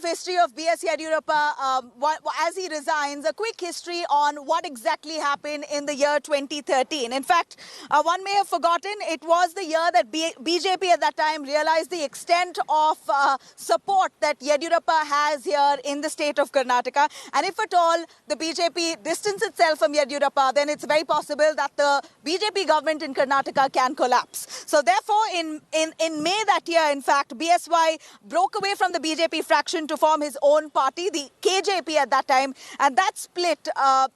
of history of B.S. Yediyurappa as he resigns, a quick history on what exactly happened in the year 2013. In fact, one may have forgotten, it was the year that BJP at that time realized the extent of support that Yediyurappa has here in the state of Karnataka. And if at all the BJP distance itself from Yediyurappa, then it's very possible that the BJP government in Karnataka can collapse. So therefore, in May that year, in fact, BSY broke away from the BJP fraction to form his own party, the KJP at that time, and that split,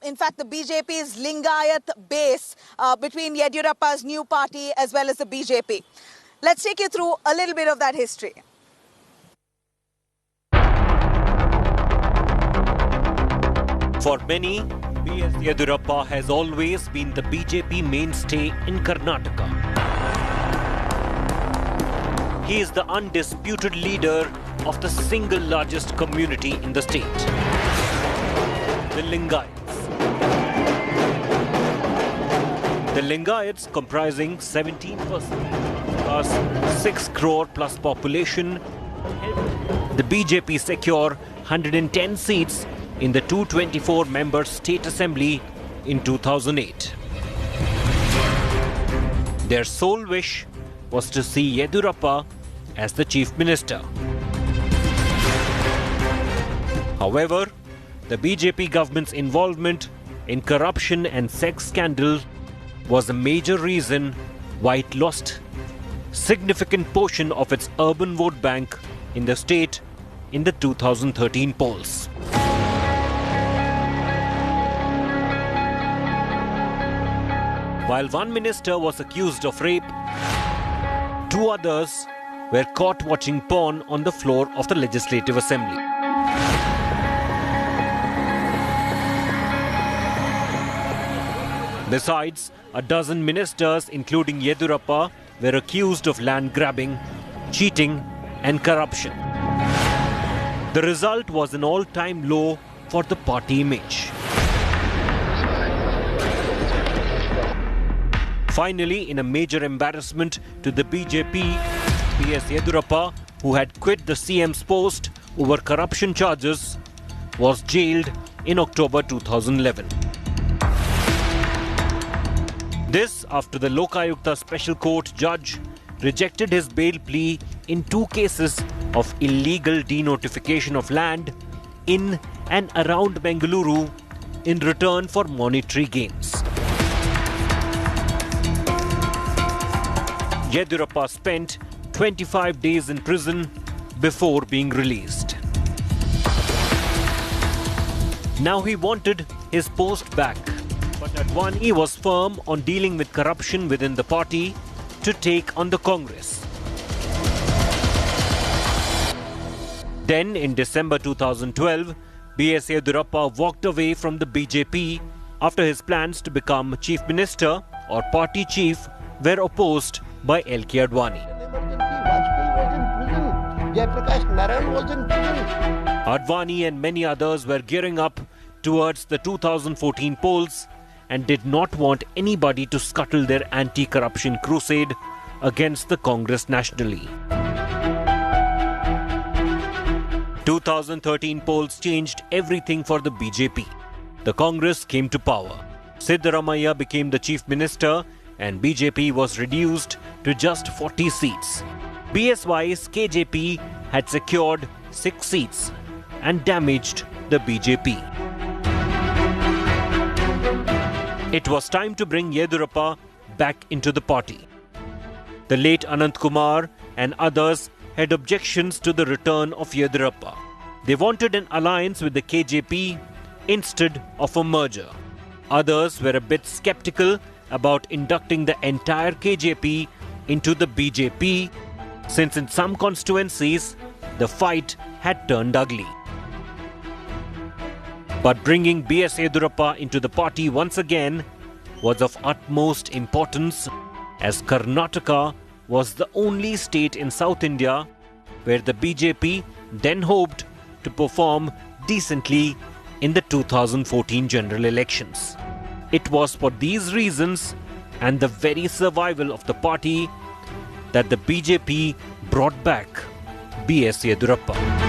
in fact, the BJP's Lingayat base between Yediyurappa's new party as well as the BJP. Let's take you through a little bit of that history. For many, B.S. Yediyurappa has always been the BJP mainstay in Karnataka. He is the undisputed leader of the single largest community in the state, the Lingayats. The Lingayats, comprising 17% plus 6 crore plus population, helped the BJP secure 110 seats in the 224-member state assembly in 2008. Their sole wish was to see Yediyurappa as the chief minister. However, the BJP government's involvement in corruption and sex scandal was a major reason why it lost significant portion of its urban vote bank in the state in the 2013 polls. While one minister was accused of rape, 2 others were caught watching porn on the floor of the Legislative Assembly. Besides, a dozen ministers, including Yediyurappa, were accused of land grabbing, cheating and corruption. The result was an all-time low for the party image. Finally, in a major embarrassment to the BJP, B.S. Yediyurappa, who had quit the CM's post over corruption charges, was jailed in October 2011. This after the Lokayukta Special Court judge rejected his bail plea in 2 cases of illegal denotification of land in and around Bengaluru in return for monetary gains. Yediyurappa spent 25 days in prison before being released. Now he wanted his post back, but Advani was firm on dealing with corruption within the party to take on the Congress. Then, in December 2012, B.S. Yediyurappa walked away from the BJP after his plans to become chief minister or party chief were opposed by L.K. Advani. Advani and many others were gearing up towards the 2014 polls and did not want anybody to scuttle their anti-corruption crusade against the Congress nationally. 2013 polls changed everything for the BJP. The Congress came to power. Siddaramaiah became the chief minister and BJP was reduced to just 40 seats. BSY's KJP had secured 6 seats and damaged the BJP. It was time to bring Yediyurappa back into the party. The late Anant Kumar and others had objections to the return of Yediyurappa. They wanted an alliance with the KJP instead of a merger. Others were a bit skeptical about inducting the entire KJP into the BJP, since in some constituencies the fight had turned ugly. But bringing B.S. Yediyurappa into the party once again was of utmost importance, as Karnataka was the only state in South India where the BJP then hoped to perform decently in the 2014 general elections. It was for these reasons and the very survival of the party that the BJP brought back B.S. Yediyurappa.